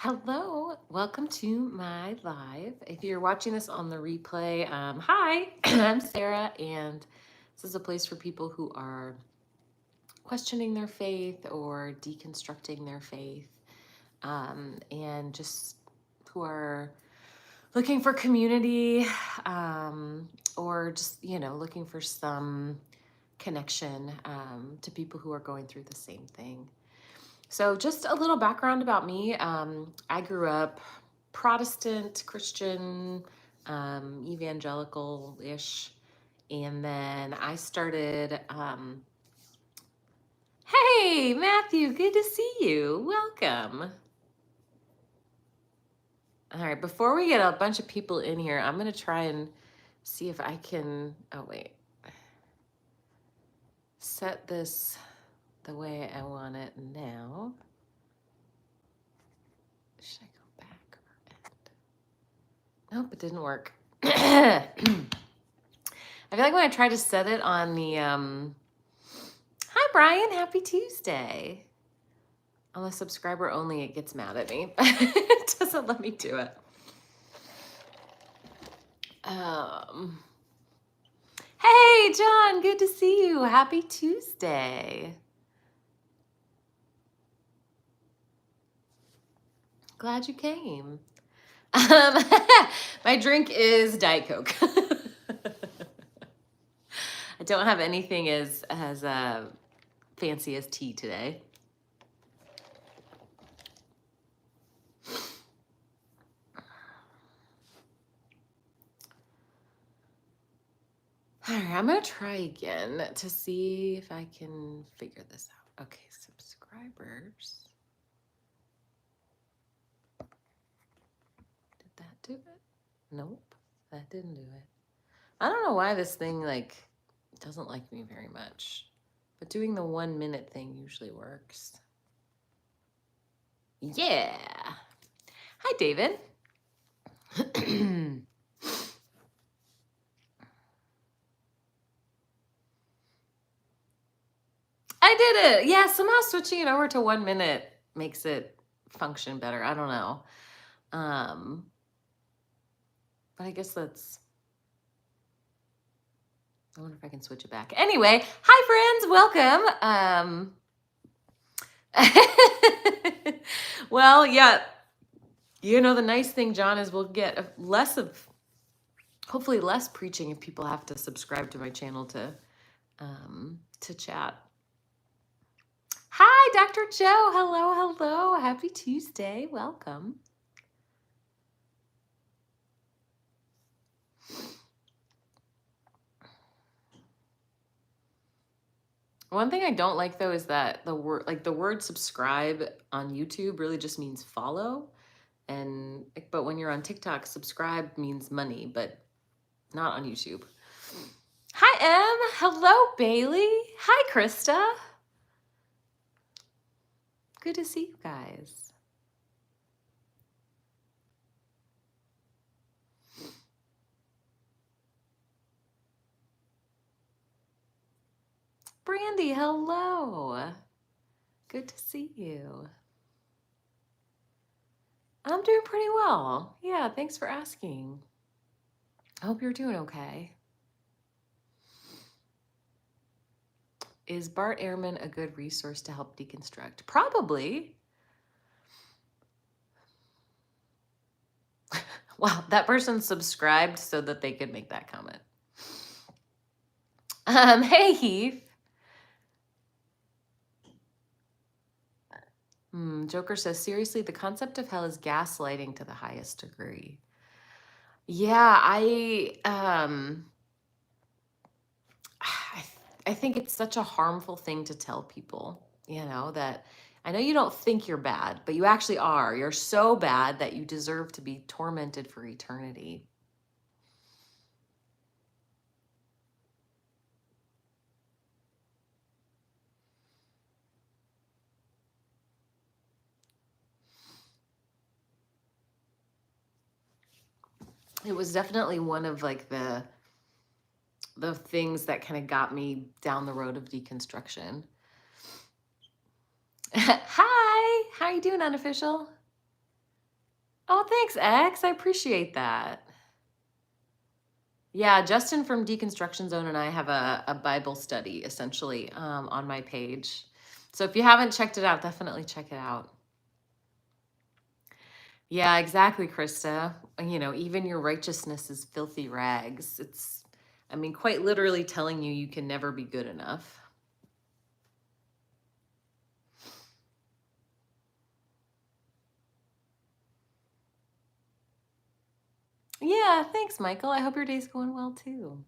Hello, welcome to my live. If you're watching this on the replay, hi, I'm Sarah, and this is a place for people who are questioning their faith or deconstructing their faith, and just who are looking for community, or just, looking for some connection to people who are going through the same thing. So, just a little background about me. I grew up Protestant, Christian, evangelical ish. And then I started. Hey, Matthew, good to see you. Welcome. All right, before we get a bunch of people in here, I'm going to try and see if I can. Oh, wait. Set this the way I want it now. Should I go back or end? Nope, it didn't work. I feel like when I try to set it on the, hi Brian, happy Tuesday. On the subscriber only, it gets mad at me. It doesn't let me do it. Hey John, good to see you. Happy Tuesday. Glad you came. My drink is Diet Coke. I don't have anything as fancy as tea today. All right, I'm going to try again to see if I can figure this out. Okay, subscribers. Did that do it? Nope, that didn't do it. I don't know why this thing doesn't like me very much, but doing the 1 minute thing usually works. Yeah. Hi, David. I did it. Yeah, somehow switching it over to 1 minute makes it function better. I don't know. But I guess that's, I wonder if I can switch it back. Anyway, hi friends, welcome. Well, yeah, the nice thing, John, is we'll get hopefully less preaching if people have to subscribe to my channel to chat. Hi, Dr. Joe. Hello. Happy Tuesday. Welcome. One thing I don't like though is that the word subscribe on YouTube really just means follow. But when you're on TikTok, subscribe means money, but not on YouTube. Hi, Em. Hello, Bailey. Hi, Krista. Good to see you guys. Brandy, hello. Good to see you. I'm doing pretty well. Yeah, thanks for asking. I hope you're doing okay. Is Bart Ehrman a good resource to help deconstruct? Probably. Wow, that person subscribed so that they could make that comment. Hey, Heath. Joker says, seriously, the concept of hell is gaslighting to the highest degree. Yeah, I think it's such a harmful thing to tell people, that I know you don't think you're bad, but you actually are. You're so bad that you deserve to be tormented for eternity. It was definitely one of the things that kind of got me down the road of deconstruction. Hi, how are you doing, Unofficial? Oh, thanks, X. I appreciate that. Yeah, Justin from Deconstruction Zone and I have a Bible study essentially on my page. So if you haven't checked it out, definitely check it out. Yeah, exactly, Krista. You know, even your righteousness is filthy rags. It's, I mean, quite literally telling you you can never be good enough. Yeah, thanks, Michael. I hope your day's going well too.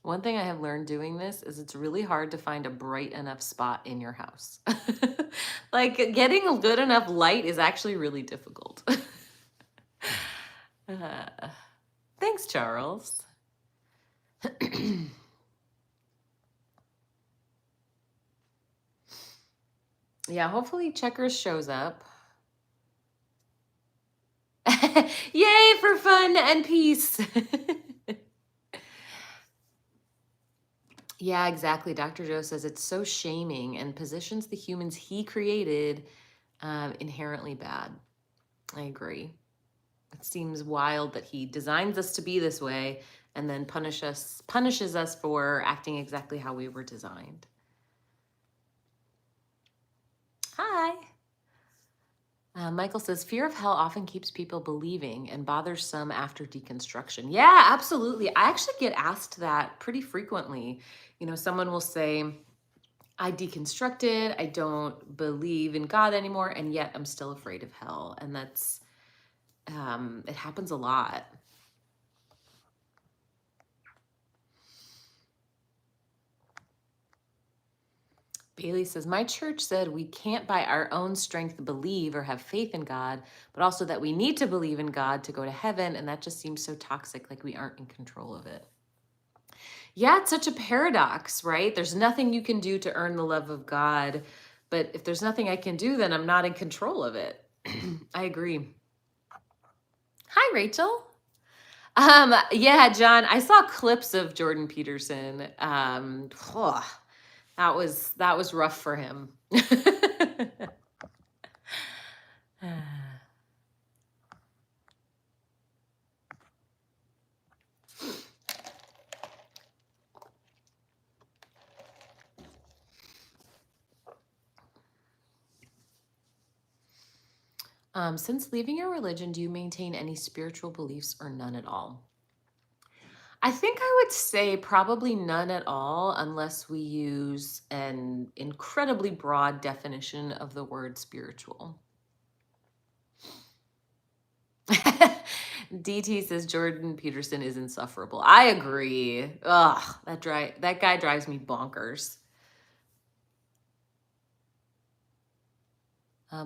One thing I have learned doing this is it's really hard to find a bright enough spot in your house. Like getting a good enough light is actually really difficult. Uh, thanks, Charles. Yeah, hopefully Checkers shows up. Yay for fun and peace. Yeah, exactly. Dr. Joe says it's so shaming and positions the humans he created inherently bad. I agree. It seems wild that he designs us to be this way and then punishes us for acting exactly how we were designed. Hi. Michael says, fear of hell often keeps people believing and bothers some after deconstruction. Yeah, absolutely. I actually get asked that pretty frequently. You know, someone will say, I deconstructed, I don't believe in God anymore, and yet I'm still afraid of hell. And that's, it happens a lot. Bailey says, my church said we can't by our own strength believe or have faith in God, but also that we need to believe in God to go to heaven. And that just seems so toxic, like we aren't in control of it. Yeah, it's such a paradox, right? There's nothing you can do to earn the love of God. But if there's nothing I can do, then I'm not in control of it. I agree. Hi, Rachel. Yeah, John, I saw clips of Jordan Peterson. That was rough for him. Since leaving your religion, do you maintain any spiritual beliefs or none at all? I think I would say probably none at all, unless we use an incredibly broad definition of the word spiritual. DT says Jordan Peterson is insufferable. I agree. Ugh, that guy drives me bonkers.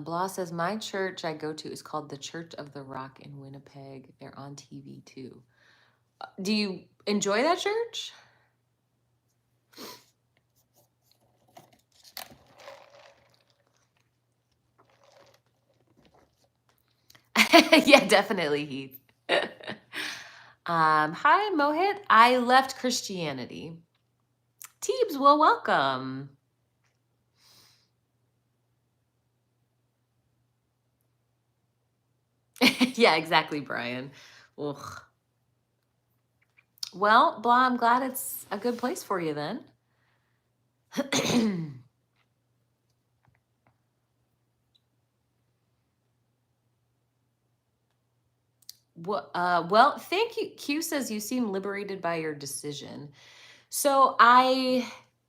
Blah says my church I go to is called the Church of the Rock in Winnipeg. They're on TV too. Do you enjoy that church? Yeah, definitely, Heath. Hi, Mohit. I left Christianity. Teebs, well, welcome. Yeah, exactly, Brian. Ugh. Well, Blah, I'm glad it's a good place for you then. Well, thank you. Q says you seem liberated by your decision. So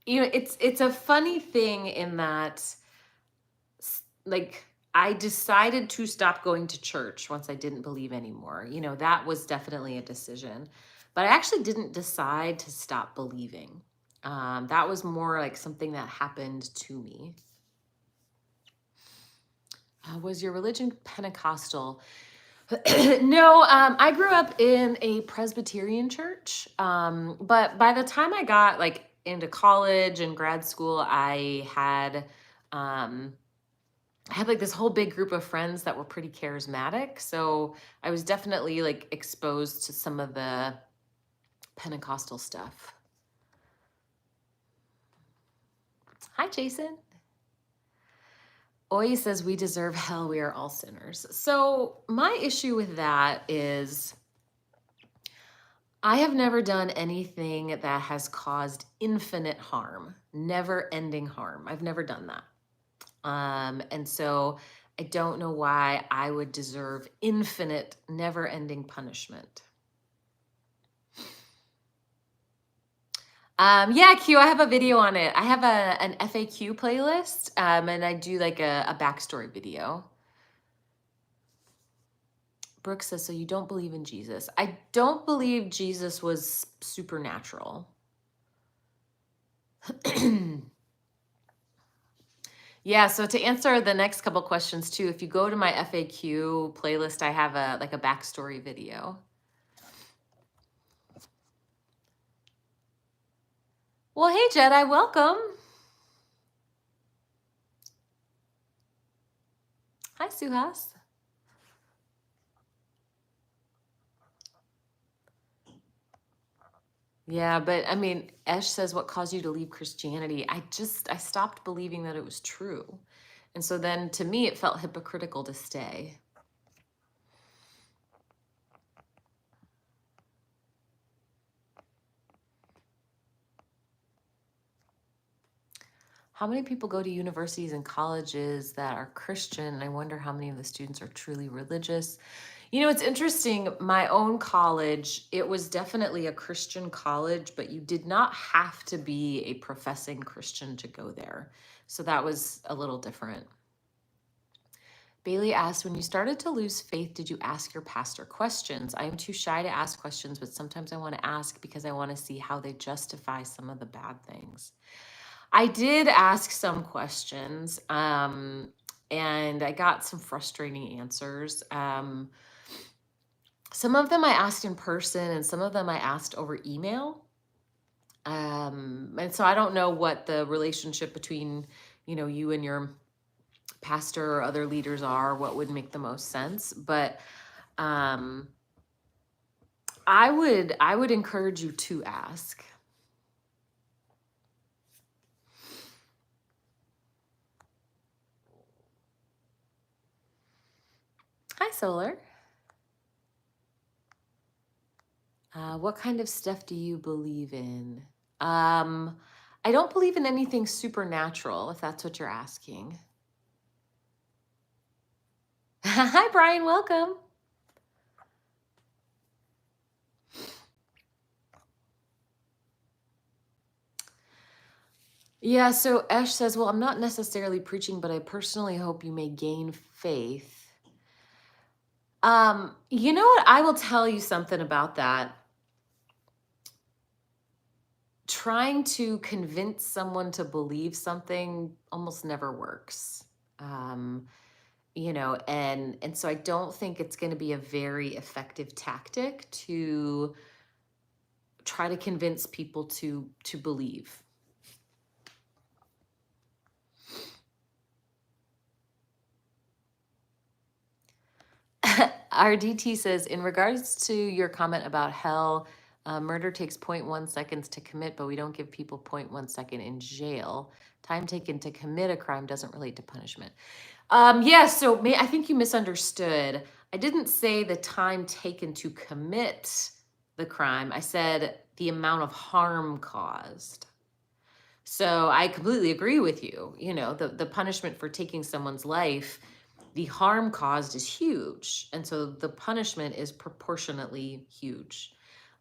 it's a funny thing in that, like, I decided to stop going to church once I didn't believe anymore. You know, that was definitely a decision. But I actually didn't decide to stop believing. That was more like something that happened to me. Was your religion Pentecostal? No, I grew up in a Presbyterian church. But by the time I got like into college and grad school, I had like this whole big group of friends that were pretty charismatic. So I was definitely like exposed to some of the Pentecostal stuff. Hi, Jason. Oye says we deserve hell. We are all sinners. So my issue with that is I have never done anything that has caused infinite harm, never ending harm. I've never done that. And so I don't know why I would deserve infinite, never ending punishment. Yeah, Q, I have a video on it. I have an FAQ playlist, and I do like a backstory video. Brooke says, so you don't believe in Jesus? I don't believe Jesus was supernatural. Yeah, so to answer the next couple questions too, if you go to my FAQ playlist, I have a backstory video. Well, hey Jedi, welcome. Hi, Suhas. Yeah, but I mean, Esh says, what caused you to leave Christianity? I stopped believing that it was true. And so then to me, it felt hypocritical to stay. How many people go to universities and colleges that are Christian? And I wonder how many of the students are truly religious. You know, it's interesting. My own college, it was definitely a Christian college, but you did not have to be a professing Christian to go there. So that was a little different. Bailey asked, when you started to lose faith, did you ask your pastor questions? I am too shy to ask questions, but sometimes I want to ask because I want to see how they justify some of the bad things. I did ask some questions, and I got some frustrating answers. Some of them I asked in person, and some of them I asked over email. And so I don't know what the relationship between, you and your pastor or other leaders are, what would make the most sense. But I would encourage you to ask. Hi, Solar. What kind of stuff do you believe in? I don't believe in anything supernatural, if that's what you're asking. Hi, Brian. Welcome. Yeah, so Esh says, well, I'm not necessarily preaching, but I personally hope you may gain faith. You know what? I will tell you something about that. Trying to convince someone to believe something almost never works. And so I don't think it's going to be a very effective tactic to try to convince people to believe. RDT says, in regards to your comment about hell, murder takes 0.1 seconds to commit, but we don't give people 0.1 second in jail. Time taken to commit a crime doesn't relate to punishment. So I think you misunderstood. I didn't say the time taken to commit the crime. I said the amount of harm caused. So I completely agree with you. The punishment for taking someone's life, the harm caused is huge. And so the punishment is proportionately huge.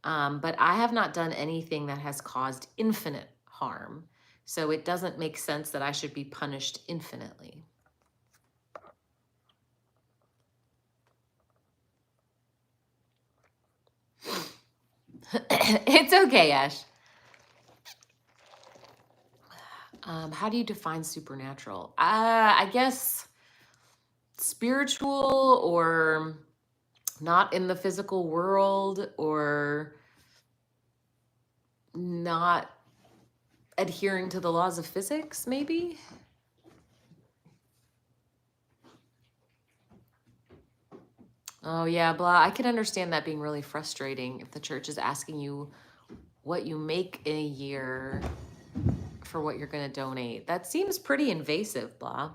But I have not done anything that has caused infinite harm. So it doesn't make sense that I should be punished infinitely. It's okay, Ash. How do you define supernatural? I guess spiritual, or not in the physical world, or not adhering to the laws of physics, maybe? Oh yeah, blah. I can understand that being really frustrating if the church is asking you what you make in a year for what you're going to donate. That seems pretty invasive, blah.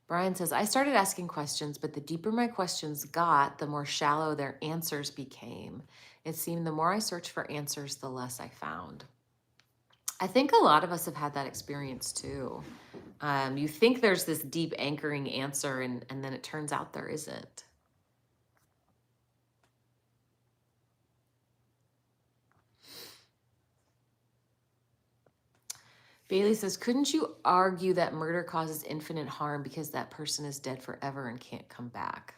Brian says, I started asking questions, but the deeper my questions got, the more shallow their answers became. It seemed the more I searched for answers, the less I found. I think a lot of us have had that experience too. You think there's this deep anchoring answer, and then it turns out there isn't. Bailey says, couldn't you argue that murder causes infinite harm because that person is dead forever and can't come back?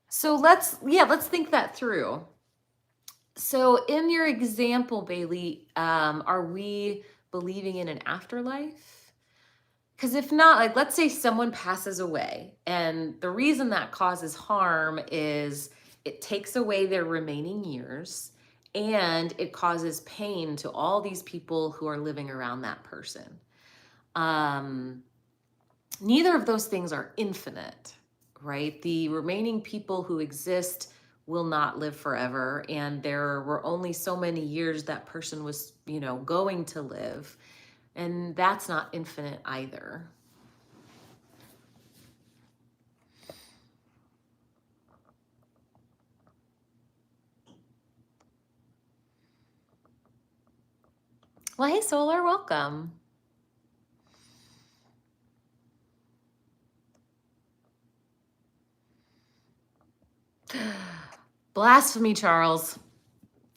So let's think that through. So in your example, Bailey, are we believing in an afterlife? Because if not, like, let's say someone passes away, and the reason that causes harm is it takes away their remaining years, and it causes pain to all these people who are living around that person. Neither of those things are infinite, right? The remaining people who exist will not live forever, and there were only so many years that person was, going to live, and that's not infinite either. Well, hey, Solar, welcome. Blasphemy, Charles.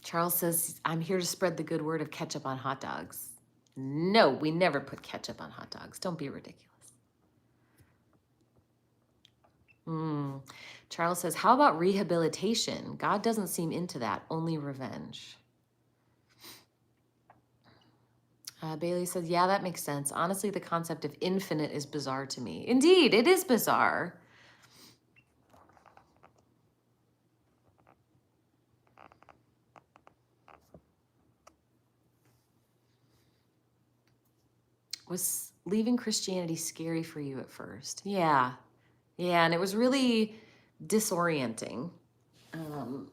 Charles says, I'm here to spread the good word of ketchup on hot dogs. No, we never put ketchup on hot dogs. Don't be ridiculous. Charles says, how about rehabilitation? God doesn't seem into that, only revenge. Bailey says, yeah, that makes sense. Honestly, the concept of infinite is bizarre to me. Indeed, it is bizarre. Was leaving Christianity scary for you at first? Yeah. Yeah, and it was really disorienting. Hang on,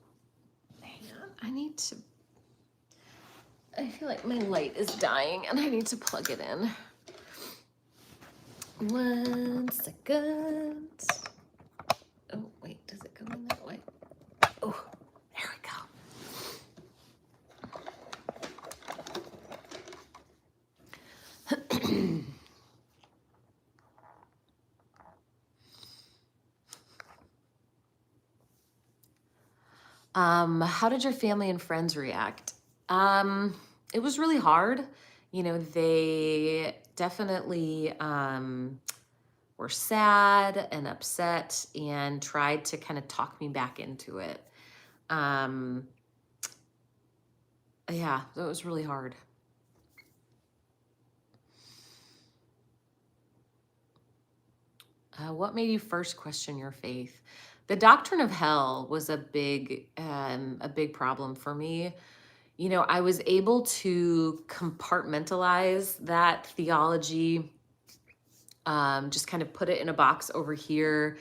I feel like my light is dying and I need to plug it in. 1 second. Oh, wait, does it go in that way? Oh, there we go. How did your family and friends react? It was really hard. They definitely were sad and upset and tried to kind of talk me back into it. Yeah, it was really hard. What made you first question your faith? The doctrine of hell was a big problem for me. I was able to compartmentalize that theology, just kind of put it in a box over here,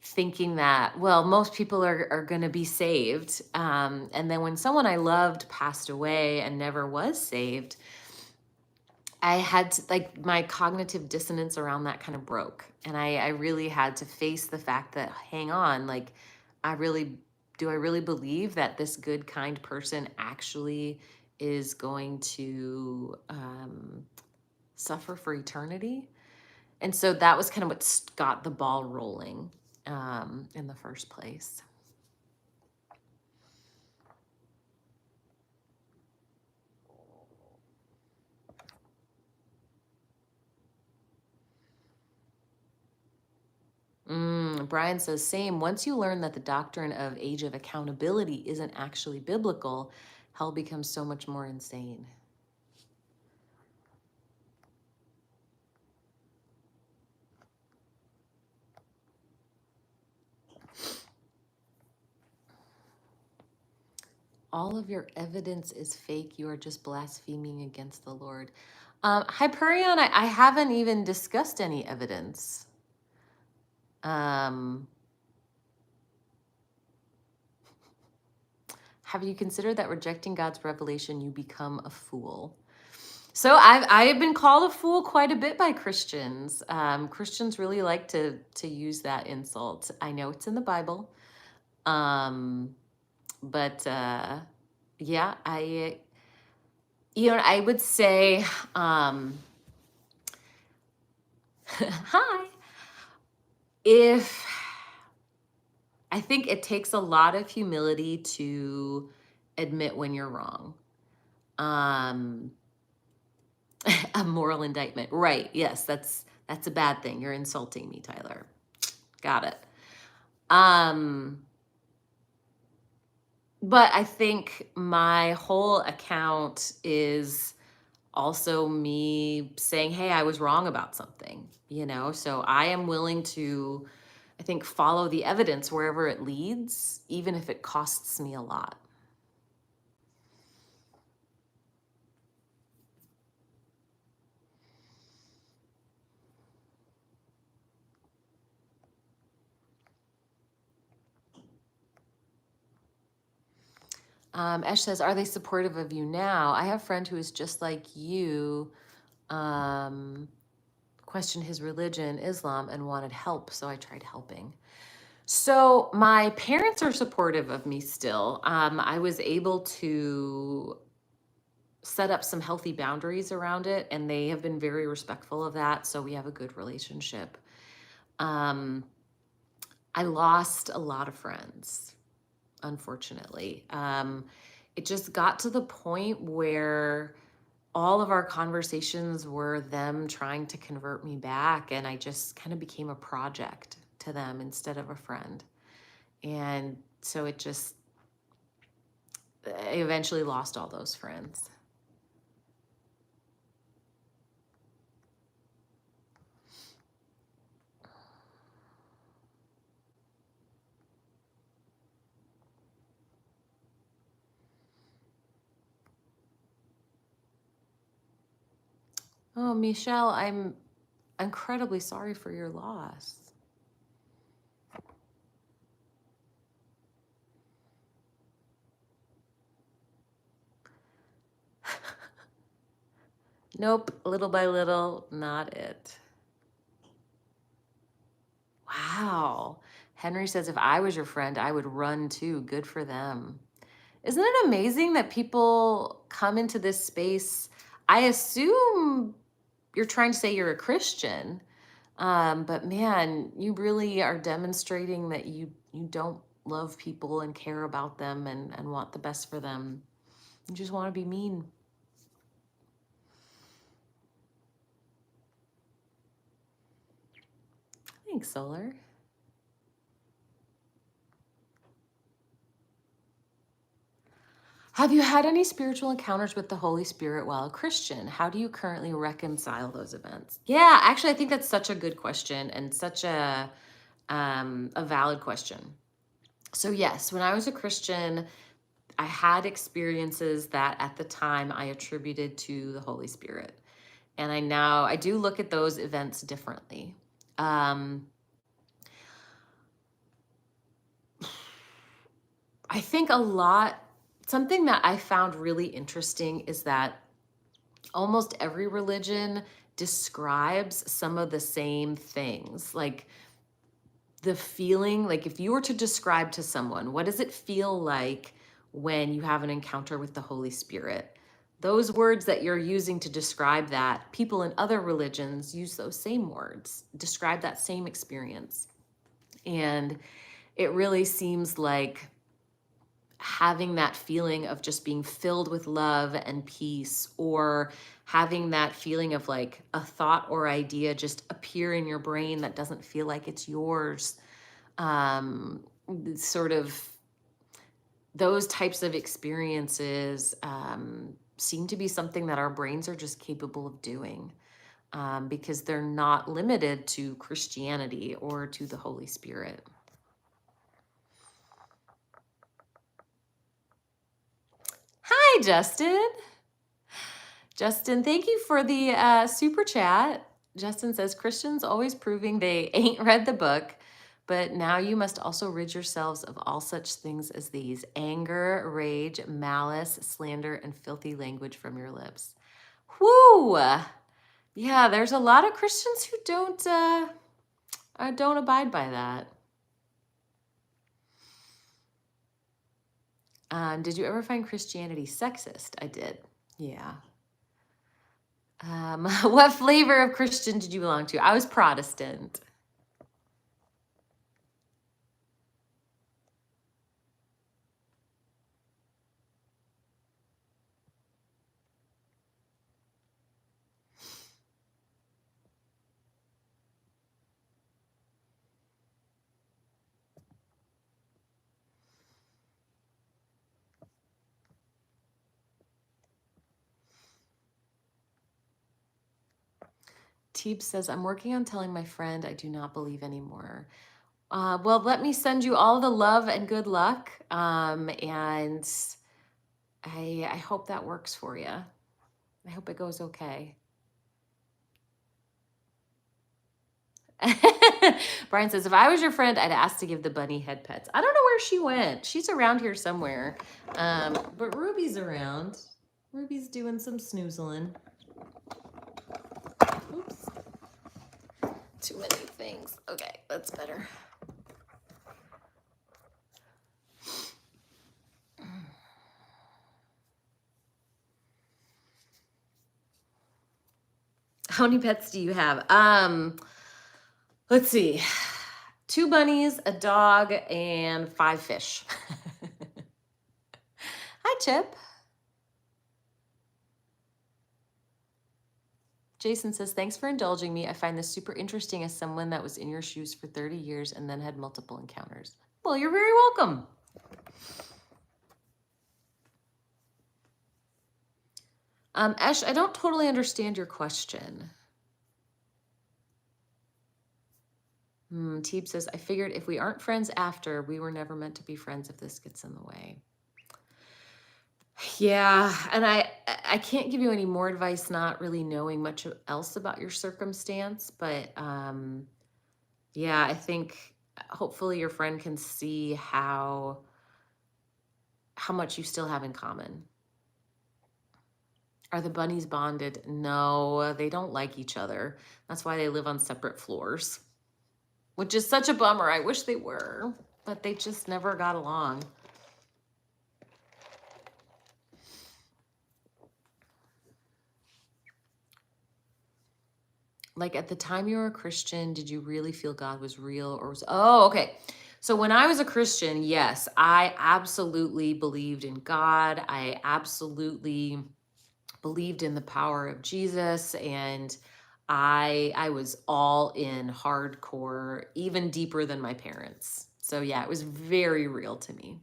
thinking that, well, most people are going to be saved. And then when someone I loved passed away and never was saved, I had to, like, my cognitive dissonance around that kind of broke. And I really had to face the fact that, hang on, like, do I really believe that this good, kind person actually is going to suffer for eternity? And so that was kind of what got the ball rolling in the first place. Brian says, same. Once you learn that the doctrine of age of accountability isn't actually biblical, hell becomes so much more insane. All of your evidence is fake. You are just blaspheming against the Lord. Hyperion, I haven't even discussed any evidence. Um, have you considered that rejecting God's revelation, you become a fool? So I have been called a fool quite a bit by Christians. Christians really like to use that insult. I know it's in the Bible, but yeah, I would say, hi. If I think it takes a lot of humility to admit when you're wrong. Um, a moral indictment, right? Yes, that's a bad thing. You're insulting me, Tyler. Got it. But I think my whole account is also me saying, hey, I was wrong about something, So I am willing to, I think, follow the evidence wherever it leads, even if it costs me a lot. Esh says, are they supportive of you now? I have a friend who is just like you, questioned his religion, Islam, and wanted help, so I tried helping. So my parents are supportive of me still. I was able to set up some healthy boundaries around it, and they have been very respectful of that, so we have a good relationship. I lost a lot of friends, unfortunately. It just got to the point where all of our conversations were them trying to convert me back, and I just kind of became a project to them instead of a friend. And so I eventually lost all those friends. Oh, Michelle, I'm incredibly sorry for your loss. Nope, little by little, not it. Wow. Henry says, if I was your friend, I would run too. Good for them. Isn't it amazing that people come into this space? I assume you're trying to say you're a Christian, but man, you really are demonstrating that you don't love people and care about them and want the best for them. You just want to be mean. Thanks, Solar. Have you had any spiritual encounters with the Holy Spirit while a Christian? How do you currently reconcile those events? Yeah, actually, I think that's such a good question and such a valid question. So yes, when I was a Christian, I had experiences that at the time I attributed to the Holy Spirit. And I do look at those events differently. I think something that I found really interesting is that almost every religion describes some of the same things. Like the feeling, like if you were to describe to someone, what does it feel like when you have an encounter with the Holy Spirit? Those words that you're using to describe that, people in other religions use those same words, describe that same experience. And it really seems like having that feeling of just being filled with love and peace, or having that feeling of like a thought or idea just appear in your brain that doesn't feel like it's yours. Sort of those types of experiences seem to be something that our brains are just capable of doing, because they're not limited to Christianity or to the Holy Spirit. Hi, Justin. Justin, thank you for the super chat. Justin says, Christians always proving they ain't read the book. But now you must also rid yourselves of all such things as these: anger, rage, malice, slander, and filthy language from your lips. Whoo! Yeah, there's a lot of Christians who don't abide by that. Did you ever find Christianity sexist? I did. Yeah. What flavor of Christian did you belong to? I was Protestant. Teeb says, I'm working on telling my friend I do not believe anymore. Well, let me send you all the love and good luck. And I hope that works for you. I hope it goes okay. Brian says, if I was your friend, I'd ask to give the bunny head pets. I don't know where she went. She's around here somewhere. But Ruby's around. Ruby's doing some snoozling. Oops. Too many things. Okay, that's better. How many pets do you have? Let's see. 2 bunnies, a dog, and 5 fish. Hi, Chip. Jason says, thanks for indulging me. I find this super interesting as someone that was in your shoes for 30 years and then had multiple encounters. Well, you're very welcome. Esh, I don't totally understand your question. Teeb says, I figured if we aren't friends after, we were never meant to be friends if this gets in the way. Yeah, and I can't give you any more advice, not really knowing much else about your circumstance, but yeah, I think hopefully your friend can see how much you still have in common. Are the bunnies bonded? No, they don't like each other. That's why they live on separate floors, which is such a bummer. I wish they were, but they just never got along. Like at the time you were a Christian, did you really feel God was real or was, oh, okay. So when I was a Christian, yes, I absolutely believed in God. I absolutely believed in the power of Jesus, and I was all in hardcore, even deeper than my parents. So yeah, it was very real to me.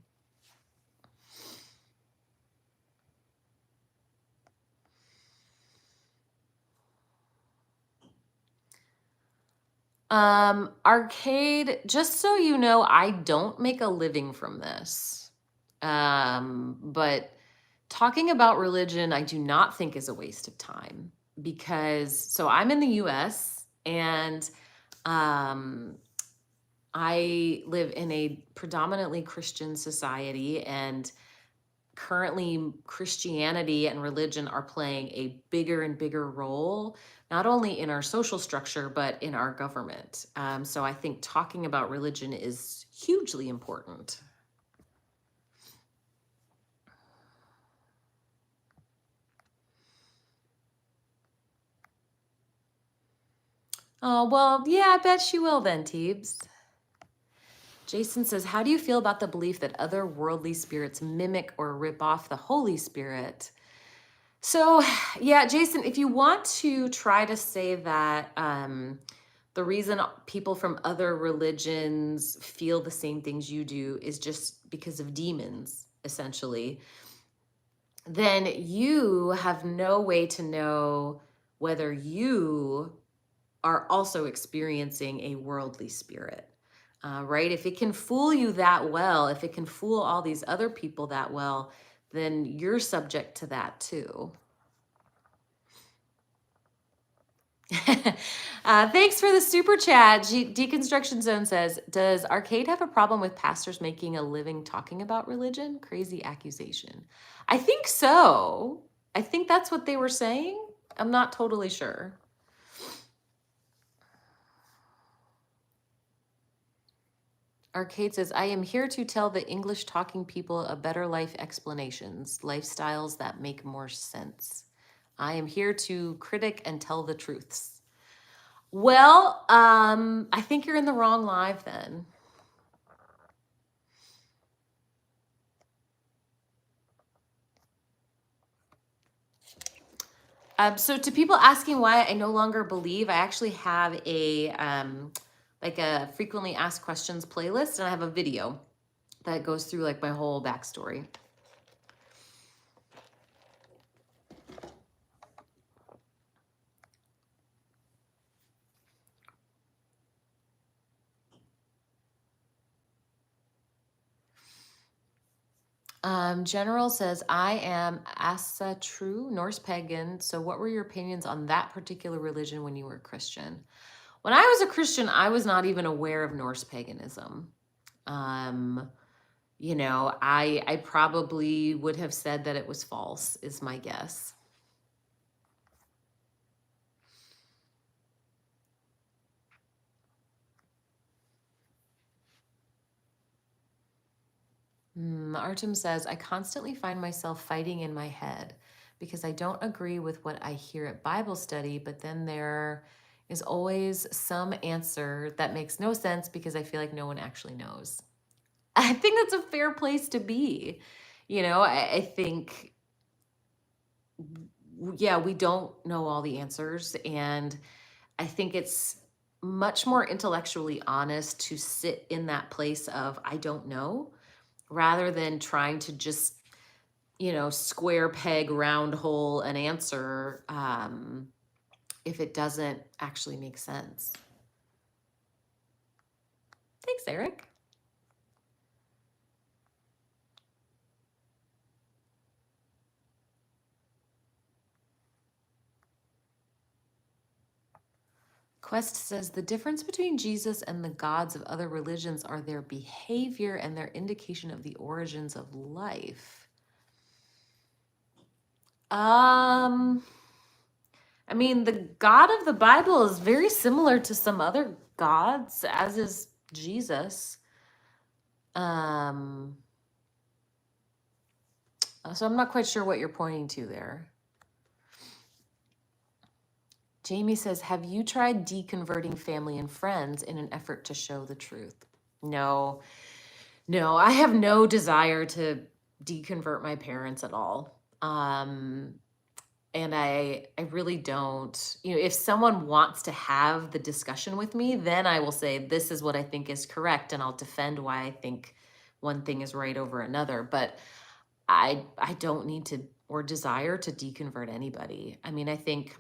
Arcade, just so you know, I don't make a living from this. But talking about religion, I do not think is a waste of time because, so I'm in the US and I live in a predominantly Christian society, and currently Christianity and religion are playing a bigger and bigger role, not only in our social structure, but in our government. So I think talking about religion is hugely important. Oh, well, yeah, I bet she will then, Teebs. Jason says, how do you feel about the belief that other worldly spirits mimic or rip off the Holy Spirit? So, yeah, Jason, if you want to try to say that the reason people from other religions feel the same things you do is just because of demons, essentially, then you have no way to know whether you are also experiencing a worldly spirit. Right? If it can fool you that well, if it can fool all these other people that well, then you're subject to that too. Thanks for the super chat. Deconstruction Zone says, does Arcade have a problem with pastors making a living talking about religion? Crazy accusation. I think so. I think that's what they were saying. I'm not totally sure. Arcade says, I am here to tell the English talking people a better life explanations, lifestyles that make more sense. I am here to critic and tell the truths. Well, I think you're in the wrong live then. So to people asking why I no longer believe, I actually have a like a frequently asked questions playlist, and I have a video that goes through like my whole backstory. General says, I am Asatru, Norse pagan. So what were your opinions on that particular religion when you were a Christian? When I was a Christian, I was not even aware of Norse paganism. You know, I probably would have said that it was false, is my guess. Artem says, I constantly find myself fighting in my head because I don't agree with what I hear at Bible study, but then there is always some answer that makes no sense because I feel like no one actually knows. I think that's a fair place to be. You know, I think, yeah, we don't know all the answers. And I think it's much more intellectually honest to sit in that place of, I don't know, rather than trying to just, you know, square peg, round hole an answer if it doesn't actually make sense. Thanks, Eric. Quest says the difference between Jesus and the gods of other religions are their behavior and their indication of the origins of life. I mean, the God of the Bible is very similar to some other gods, as is Jesus. So I'm not quite sure what you're pointing to there. Jamie says, have you tried deconverting family and friends in an effort to show the truth? No, I have no desire to deconvert my parents at all. And I really don't. You know, if someone wants to have the discussion with me, then I will say, this is what I think is correct, and I'll defend why I think one thing is right over another. But I don't need to or desire to deconvert anybody. I mean, I think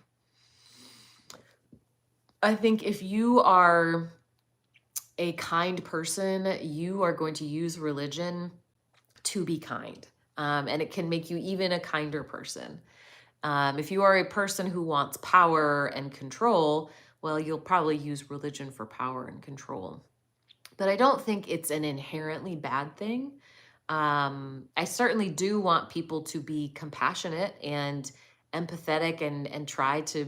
if you are a kind person, you are going to use religion to be kind. And it can make you even a kinder person. If you are a person who wants power and control, well, you'll probably use religion for power and control. But I don't think it's an inherently bad thing. I certainly do want people to be compassionate and empathetic and try to,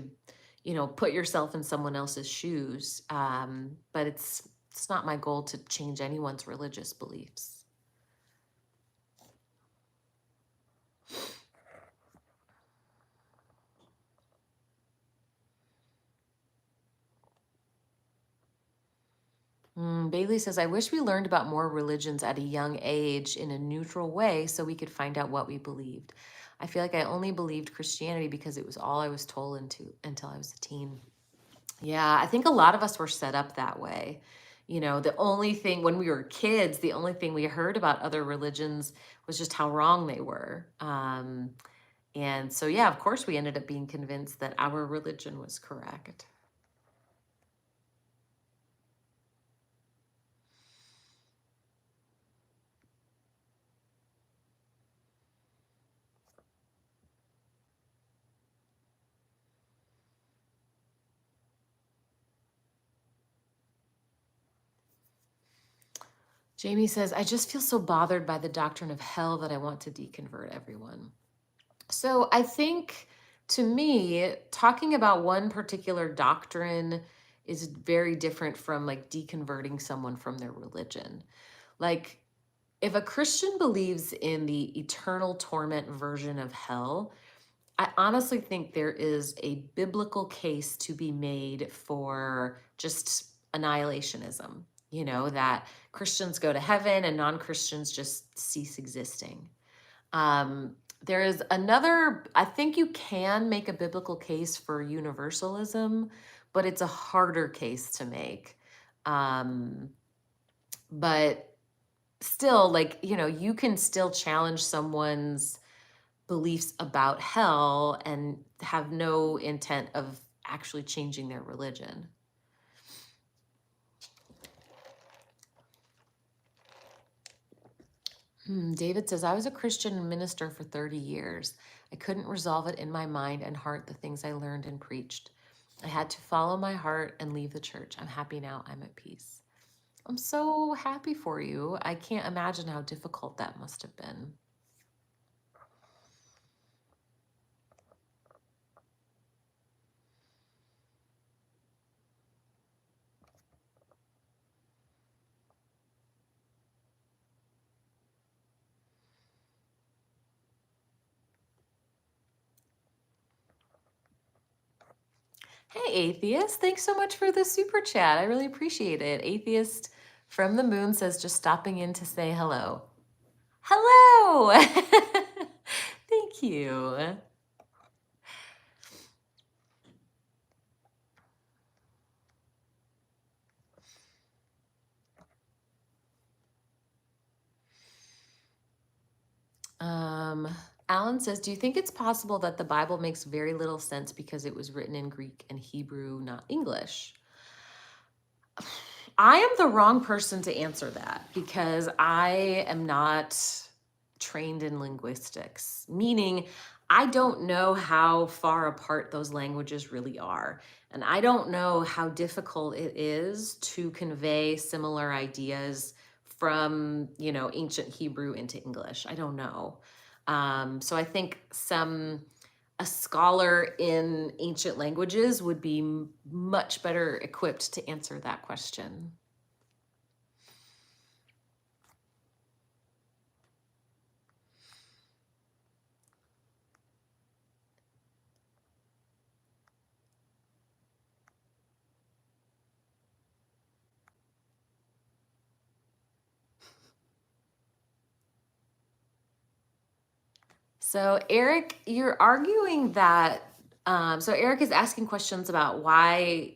you know, put yourself in someone else's shoes. But it's not my goal to change anyone's religious beliefs. Bailey says, I wish we learned about more religions at a young age in a neutral way so we could find out what we believed. I feel like I only believed Christianity because it was all I was told until I was a teen. Yeah, I think a lot of us were set up that way. You know, the only thing when we were kids, the only thing we heard about other religions was just how wrong they were. And so, yeah, of course, we ended up being convinced that our religion was correct. Jamie says, I just feel so bothered by the doctrine of hell that I want to deconvert everyone. So I think, to me, talking about one particular doctrine is very different from like deconverting someone from their religion. Like, if a Christian believes in the eternal torment version of hell, I honestly think there is a biblical case to be made for just annihilationism, that Christians go to heaven and non-Christians just cease existing. There is another, I think you can make a biblical case for universalism, but it's a harder case to make. But still, like, you can still challenge someone's beliefs about hell and have no intent of actually changing their religion. David says, I was a Christian minister for 30 years. I couldn't resolve it in my mind and heart, the things I learned and preached. I had to follow my heart and leave the church. I'm happy now. I'm at peace. I'm so happy for you. I can't imagine how difficult that must have been. Hey, Atheist. Thanks so much for the super chat. I really appreciate it. Atheist from the moon says, just stopping in to say hello. Hello! Thank you. Alan says, do you think it's possible that the Bible makes very little sense because it was written in Greek and Hebrew, not English? I am the wrong person to answer that because I am not trained in linguistics, meaning I don't know how far apart those languages really are. And I don't know how difficult it is to convey similar ideas from, ancient Hebrew into English. I don't know. So I think a scholar in ancient languages would be much better equipped to answer that question. So Eric, you're arguing that, so Eric is asking questions about why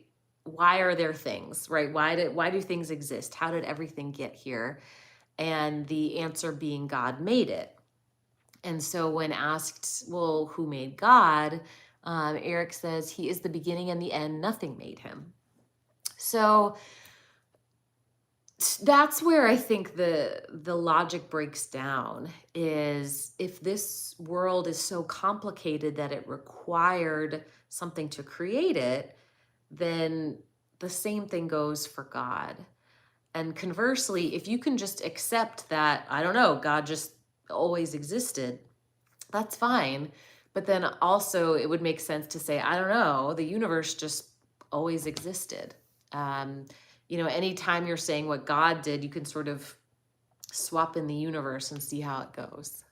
are there things, right? Why do things exist? How did everything get here? And the answer being God made it. And so when asked, well, who made God? Eric says he is the beginning and the end, nothing made him. So that's where I think the logic breaks down, is if this world is so complicated that it required something to create it, then the same thing goes for God. And conversely, if you can just accept that, I don't know, God just always existed, that's fine. But then also it would make sense to say, I don't know, the universe just always existed. Anytime you're saying what God did, you can sort of swap in the universe and see how it goes.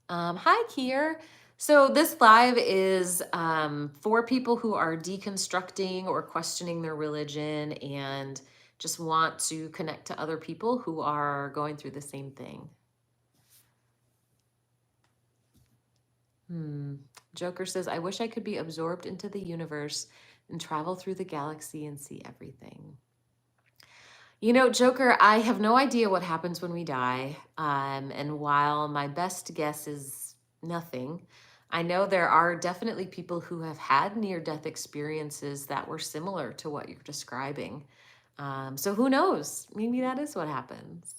Hi, Kier. So this live is for people who are deconstructing or questioning their religion and just want to connect to other people who are going through the same thing. Joker says, I wish I could be absorbed into the universe and travel through the galaxy and see everything. Joker, I have no idea what happens when we die. And while my best guess is nothing, I know there are definitely people who have had near-death experiences that were similar to what you're describing. So who knows? Maybe that is what happens.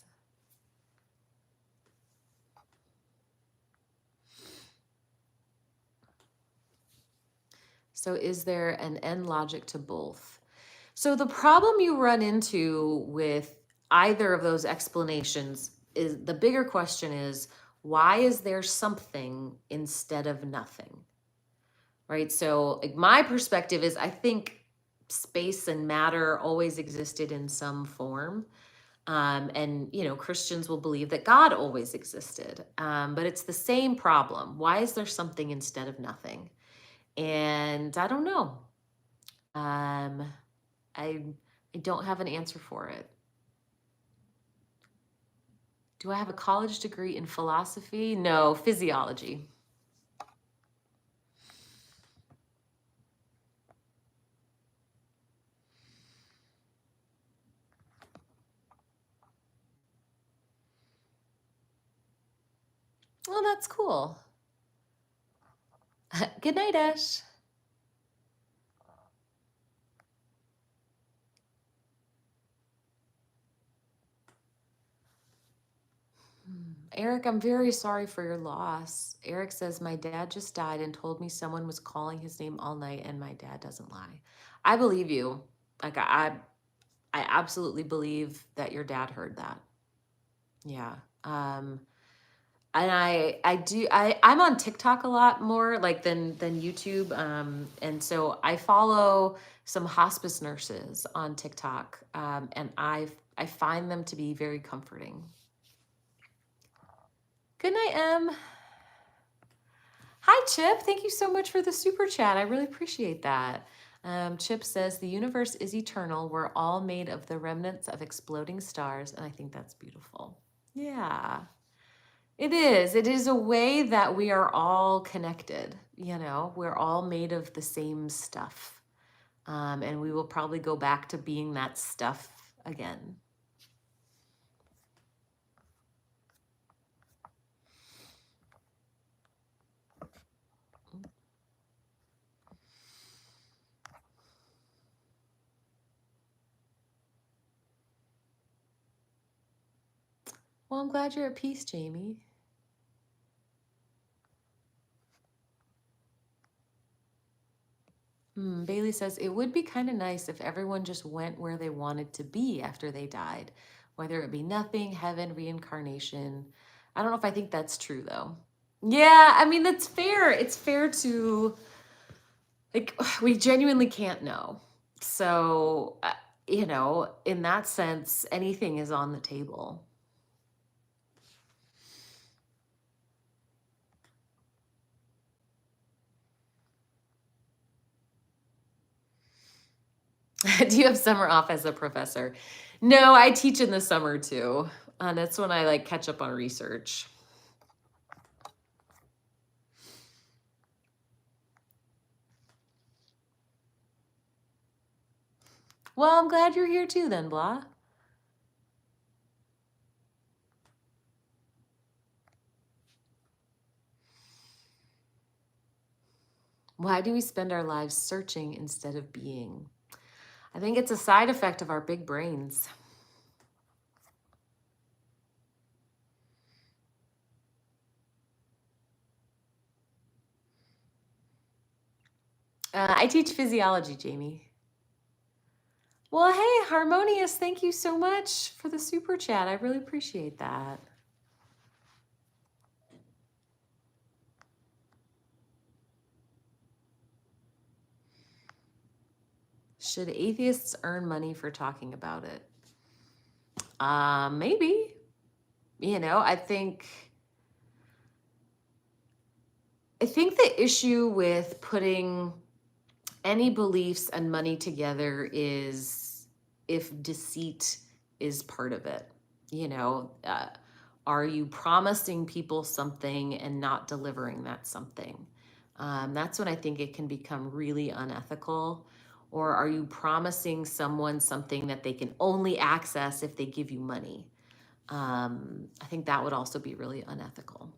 So is there an end logic to both? So the problem you run into with either of those explanations is the bigger question is, why is there something instead of nothing? Right? So like my perspective is I think space and matter always existed in some form. And Christians will believe that God always existed. But it's the same problem. Why is there something instead of nothing? And I don't know. Um, I I don't have an answer for it. Do I have a college degree in philosophy? No, physiology. Well, that's cool. Good night, Ash. Eric, I'm very sorry for your loss. Eric says, my dad just died and told me someone was calling his name all night, and my dad doesn't lie. I believe you. Like, I absolutely believe that your dad heard that. Yeah. And I'm on TikTok a lot more like than YouTube. And so I follow some hospice nurses on TikTok. And I find them to be very comforting. Good night, Em. Hi, Chip. Thank you so much for the super chat. I really appreciate that. Chip says, the universe is eternal. We're all made of the remnants of exploding stars. And I think that's beautiful. Yeah, it is. It is a way that we are all connected. We're all made of the same stuff. And we will probably go back to being that stuff again. Well, I'm glad you're at peace, Jamie. Bailey says, it would be kind of nice if everyone just went where they wanted to be after they died, whether it be nothing, heaven, reincarnation. I don't know if I think that's true, though. Yeah, I mean, that's fair. It's fair to, like, we genuinely can't know. So, in that sense, anything is on the table. Do you have summer off as a professor? No, I teach in the summer too. That's when I like catch up on research. Well, I'm glad you're here too then, Blah. Why do we spend our lives searching instead of being? I think it's a side effect of our big brains. I teach physiology, Jamie. Well, hey, Harmonious, thank you so much for the super chat. I really appreciate that. Should atheists earn money for talking about it? Maybe. I think the issue with putting any beliefs and money together is if deceit is part of it. Are you promising people something and not delivering that something? That's when I think it can become really unethical. Or are you promising someone something that they can only access if they give you money? I think that would also be really unethical.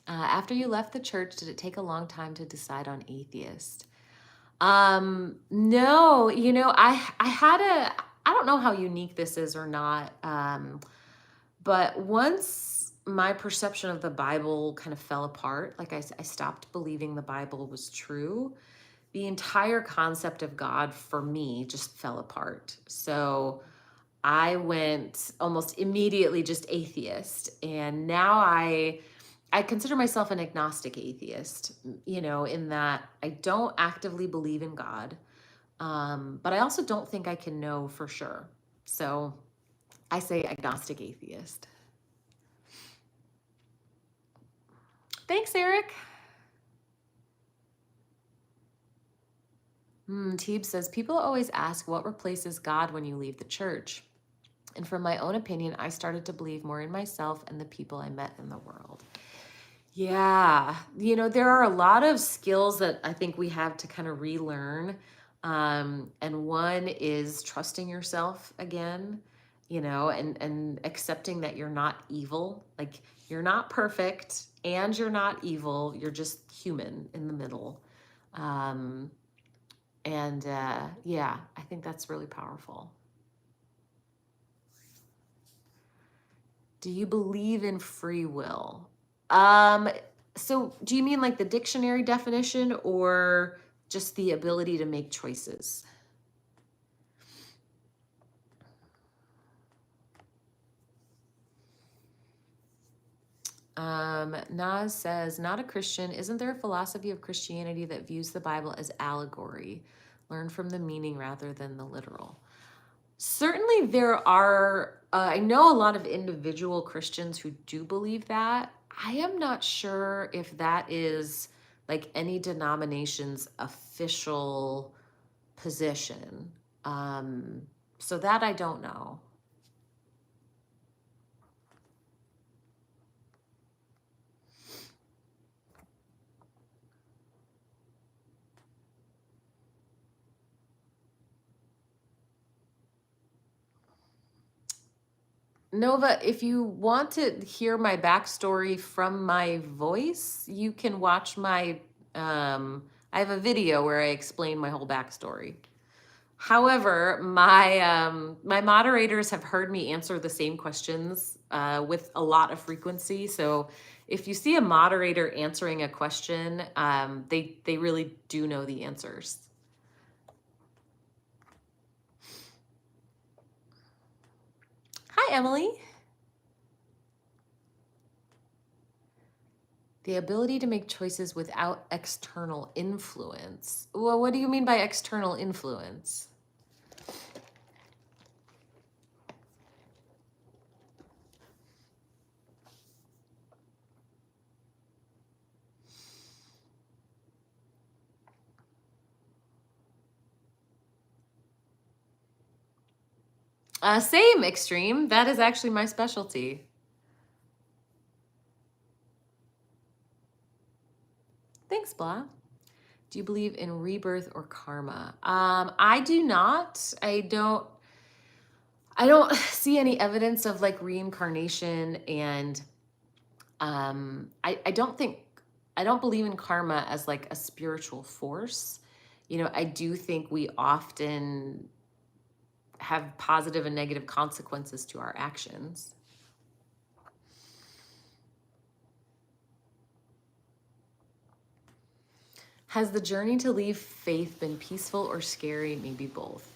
After you left the church, did it take a long time to decide on atheist? No, I had I don't know how unique this is or not. But once my perception of the Bible kind of fell apart. Like I stopped believing the Bible was true. The entire concept of God for me just fell apart. So I went almost immediately just atheist. And now I consider myself an agnostic atheist, in that I don't actively believe in God. But I also don't think I can know for sure. So I say agnostic atheist. Thanks, Eric. Teeb says, people always ask what replaces God when you leave the church. And from my own opinion, I started to believe more in myself and the people I met in the world. Yeah, there are a lot of skills that I think we have to kind of relearn. And one is trusting yourself again, and accepting that you're not evil. Like, you're not perfect and you're not evil. You're just human in the middle. Um, and yeah, I think that's really powerful. Do you believe in free will? So do you mean like the dictionary definition or just the ability to make choices? Naz says, not a Christian. Isn't there a philosophy of Christianity that views the Bible as allegory? Learn from the meaning rather than the literal. Certainly, there are, I know a lot of individual Christians who do believe that. I am not sure if that is like any denomination's official position. So that I don't know. Nova, if you want to hear my backstory from my voice, you can watch I have a video where I explain my whole backstory. However, my moderators have heard me answer the same questions with a lot of frequency. So if you see a moderator answering a question, they really do know the answers. Hi, Emily. The ability to make choices without external influence. Well, what do you mean by external influence? Same, Extreme. That is actually my specialty. Thanks, Blah. Do you believe in rebirth or karma? I do not. I don't see any evidence of like reincarnation, and I don't believe in karma as like a spiritual force. I do think we often have positive and negative consequences to our actions. Has the journey to leave faith been peaceful or scary? Maybe both.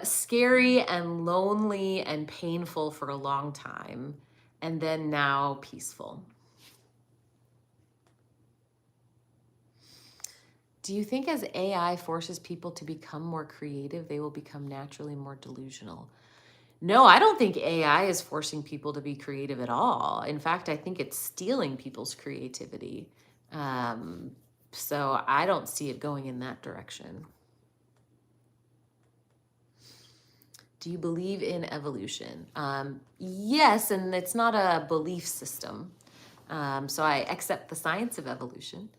Scary and lonely and painful for a long time, and then now peaceful. Do you think as AI forces people to become more creative, they will become naturally more delusional? No, I don't think AI is forcing people to be creative at all. In fact, I think it's stealing people's creativity. So I don't see it going in that direction. Do you believe in evolution? Yes, and it's not a belief system. So I accept the science of evolution.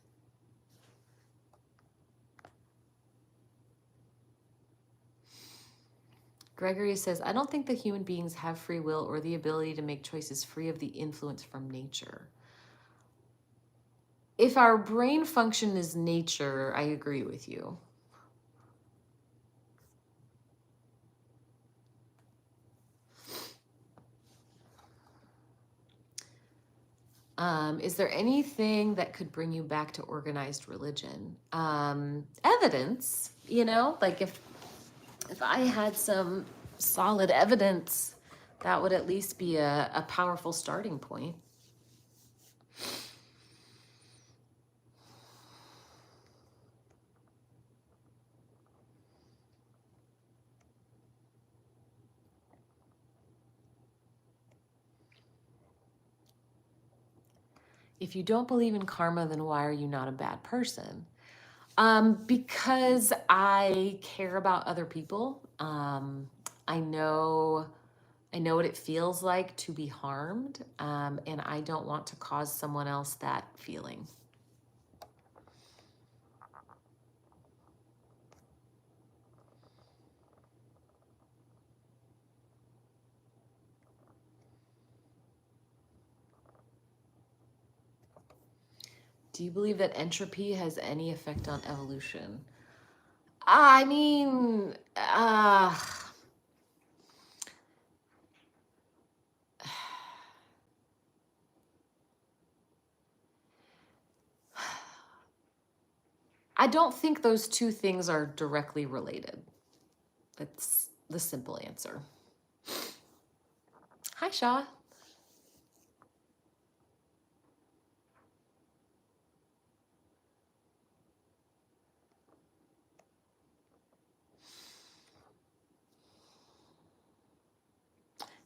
Gregory says, I don't think that human beings have free will or the ability to make choices free of the influence from nature. If our brain function is nature, I agree with you. Is there anything that could bring you back to organized religion? Evidence, like if I had some solid evidence, that would at least be a powerful starting point. If you don't believe in karma, then why are you not a bad person? Because I care about other people. I know what it feels like to be harmed, and I don't want to cause someone else that feeling. Do you believe that entropy has any effect on evolution? I mean, I don't think those two things are directly related. That's the simple answer. Hi, Shaw.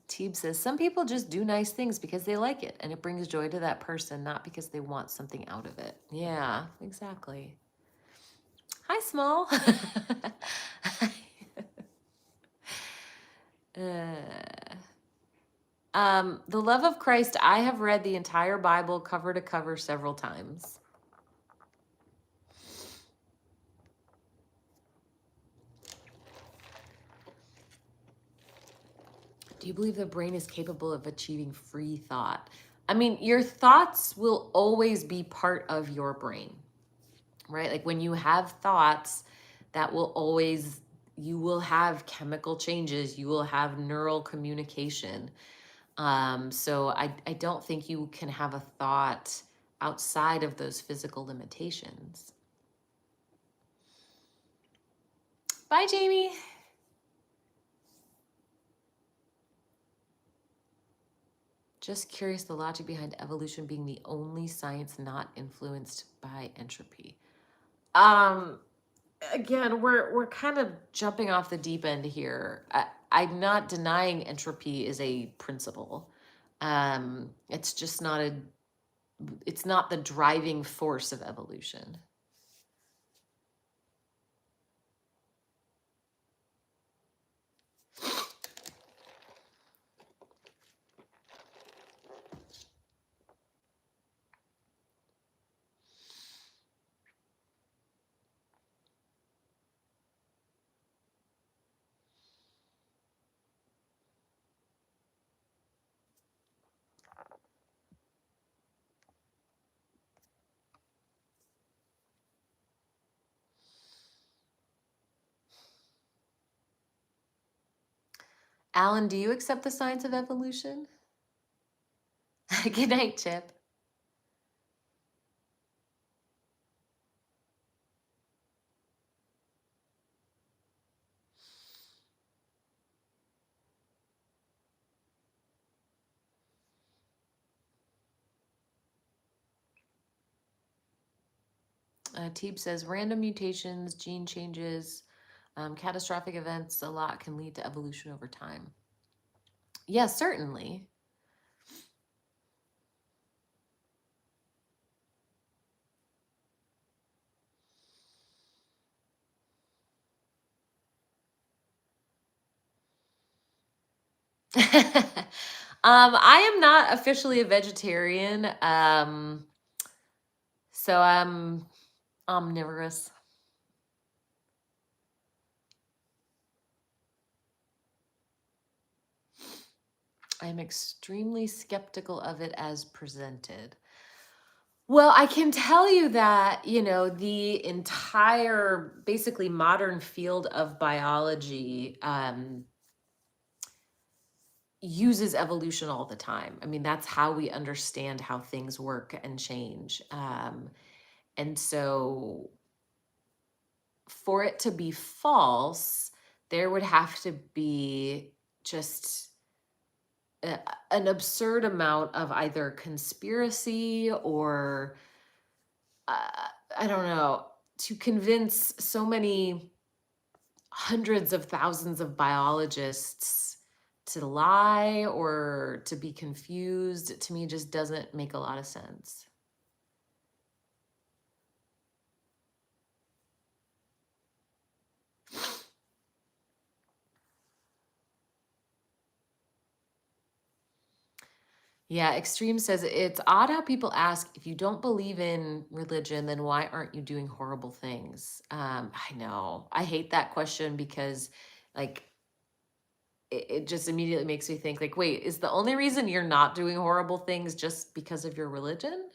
Teeb says, some people just do nice things because they like it and it brings joy to that person, not because they want something out of it. Yeah, exactly. Hi, Small. The love of Christ, I have read the entire Bible cover to cover several times. Do you believe the brain is capable of achieving free thought? I mean, your thoughts will always be part of your brain, right? Like when you have thoughts, that will always, you will have chemical changes, you will have neural communication. So I don't think you can have a thought outside of those physical limitations. Bye, Jamie. Just curious, the logic behind evolution being the only science not influenced by entropy. Again, we're kind of jumping off the deep end here. I'm not denying entropy is a principle. It's just not it's not the driving force of evolution. Alan, do you accept the science of evolution? Good night, Chip. Teeb says random mutations, gene changes, catastrophic events, a lot can lead to evolution over time. Yes, yeah, certainly. I am not officially a vegetarian, so I'm omnivorous. I'm extremely skeptical of it as presented. Well, I can tell you that, the entire, basically modern field of biology, uses evolution all the time. I mean, that's how we understand how things work and change. And so for it to be false, there would have to be just an absurd amount of either conspiracy or I don't know, to convince so many hundreds of thousands of biologists to lie or to be confused, to me just doesn't make a lot of sense. Yeah, Extreme says it's odd how people ask, if you don't believe in religion, then why aren't you doing horrible things? I know. I hate that question because like it just immediately makes me think like, wait, is the only reason you're not doing horrible things just because of your religion?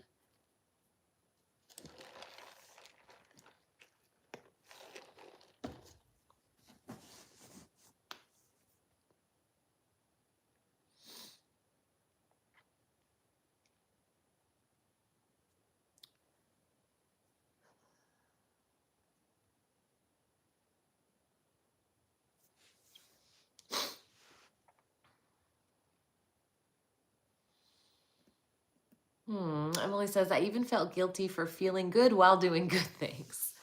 Emily says, I even felt guilty for feeling good while doing good things.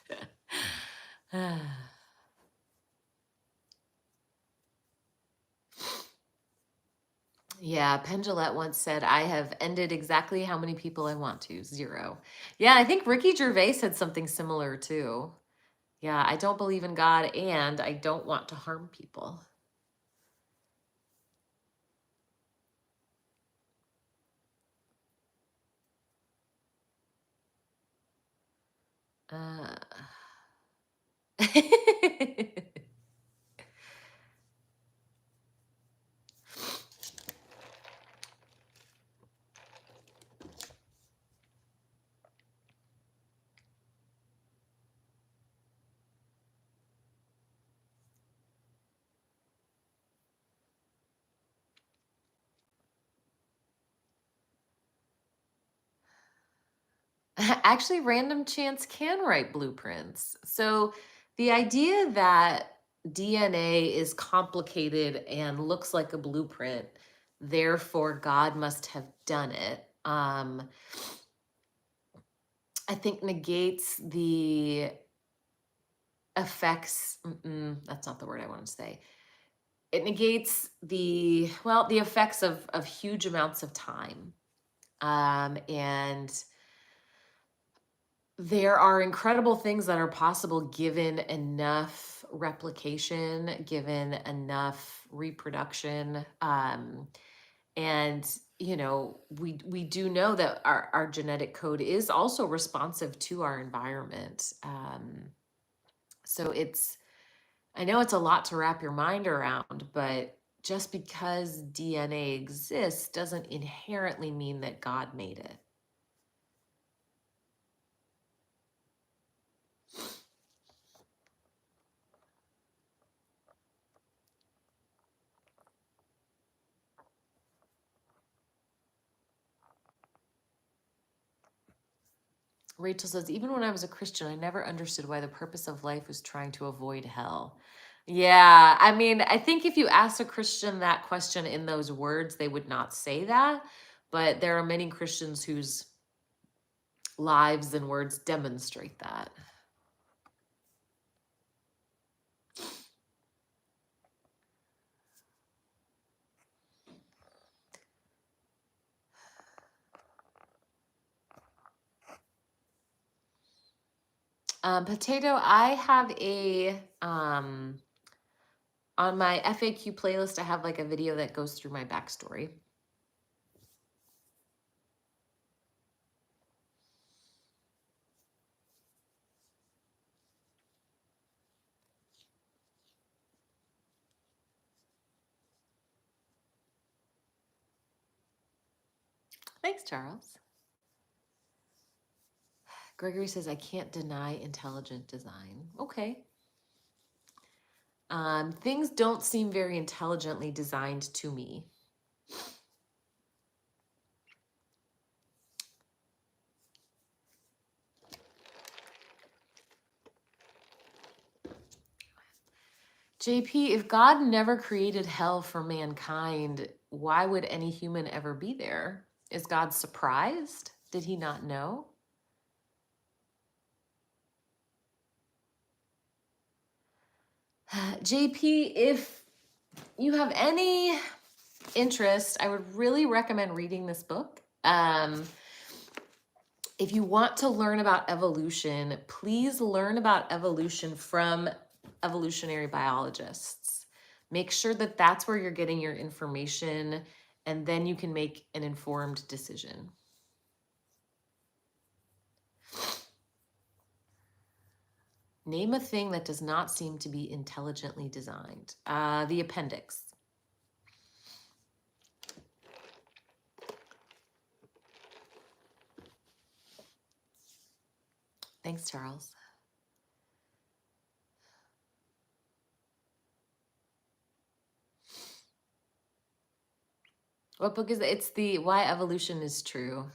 Yeah, Pendulette once said, I have ended exactly how many people I want to, 0. Yeah, I think Ricky Gervais said something similar too. Yeah, I don't believe in God and I don't want to harm people. Uh, Actually, random chance can write blueprints. So the idea that DNA is complicated and looks like a blueprint, therefore God must have done it, I think negates the effects. That's not the word I want to say. It negates the, well, the effects of huge amounts of time. And there are incredible things that are possible given enough replication, given enough reproduction. And we do know that our genetic code is also responsive to our environment. So I know it's a lot to wrap your mind around, but just because DNA exists doesn't inherently mean that God made it. Rachel says, even when I was a Christian, I never understood why the purpose of life was trying to avoid hell. Yeah, I mean, I think if you ask a Christian that question in those words, they would not say that. But there are many Christians whose lives and words demonstrate that. Potato, I have on my FAQ playlist, I have like a video that goes through my backstory. Thanks, Charles. Gregory says, I can't deny intelligent design. Okay. Things don't seem very intelligently designed to me. JP, if God never created hell for mankind, why would any human ever be there? Is God surprised? Did he not know? JP, if you have any interest, I would really recommend reading this book. If you want to learn about evolution, please learn about evolution from evolutionary biologists. Make sure that that's where you're getting your information, and then you can make an informed decision. Name a thing that does not seem to be intelligently designed. The appendix. Thanks, Charles. What book is it? It's the Why Evolution is True.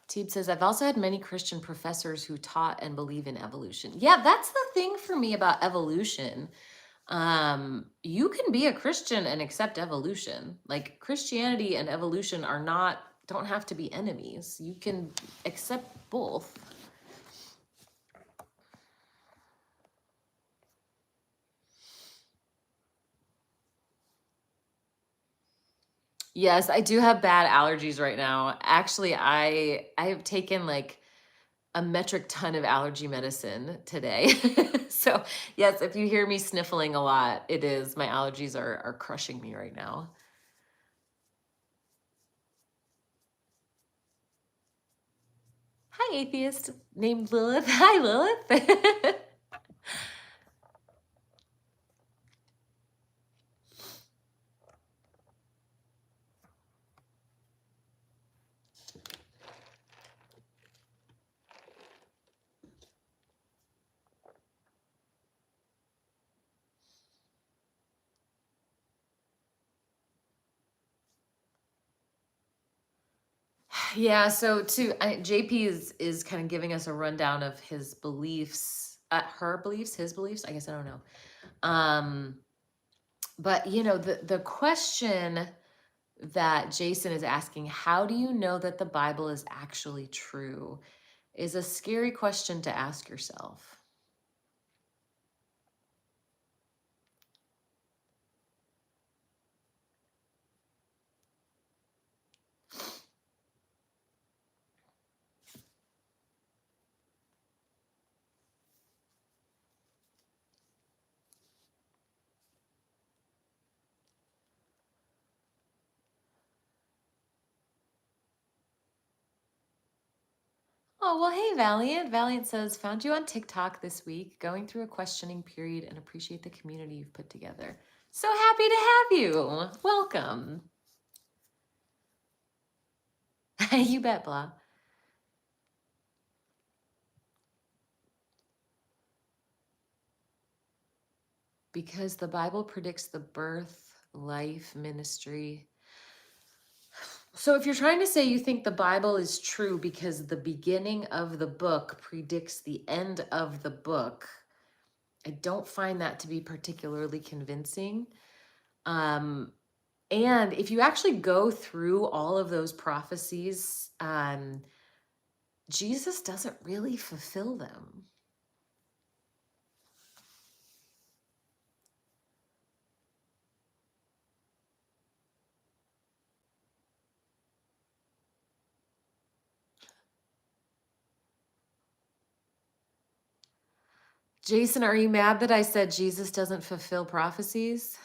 Teeb says, I've also had many Christian professors who taught and believe in evolution. Yeah, that's the thing for me about evolution. You can be a Christian and accept evolution. Like Christianity and evolution don't have to be enemies. You can accept both. Yes, I do have bad allergies right now. Actually, I have taken like a metric ton of allergy medicine today. So yes, if you hear me sniffling a lot, it is my allergies are crushing me right now. Hi, atheist named Lilith. Hi, Lilith. Yeah, so JP is kind of giving us a rundown of his beliefs, his beliefs. I guess I don't know. But the question that Jason is asking, how do you know that the Bible is actually true, is a scary question to ask yourself. Oh, well, hey, Valiant. Valiant says, found you on TikTok this week, going through a questioning period and appreciate the community you've put together. So happy to have you. Welcome. You bet, Blah. Because the Bible predicts the birth, life, ministry. So if you're trying to say you think the Bible is true because the beginning of the book predicts the end of the book, I don't find that to be particularly convincing. And if you actually go through all of those prophecies, Jesus doesn't really fulfill them. Jason, are you mad that I said Jesus doesn't fulfill prophecies?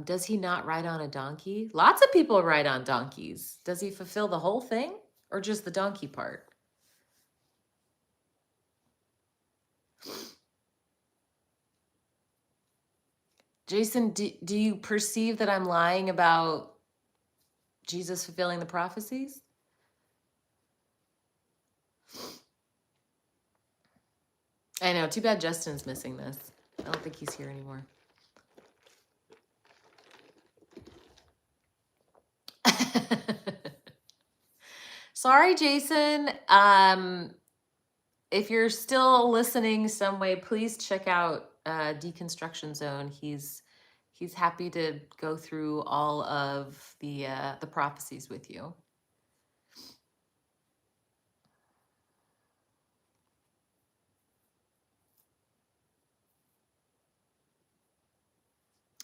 Does he not ride on a donkey? Lots of people ride on donkeys. Does he fulfill the whole thing or just the donkey part? Jason, do you perceive that I'm lying about Jesus fulfilling the prophecies? I know. Too bad Justin's missing this. I don't think he's here anymore. Sorry, Jason. If you're still listening some way, please check out Deconstruction Zone. He's happy to go through all of the prophecies with you.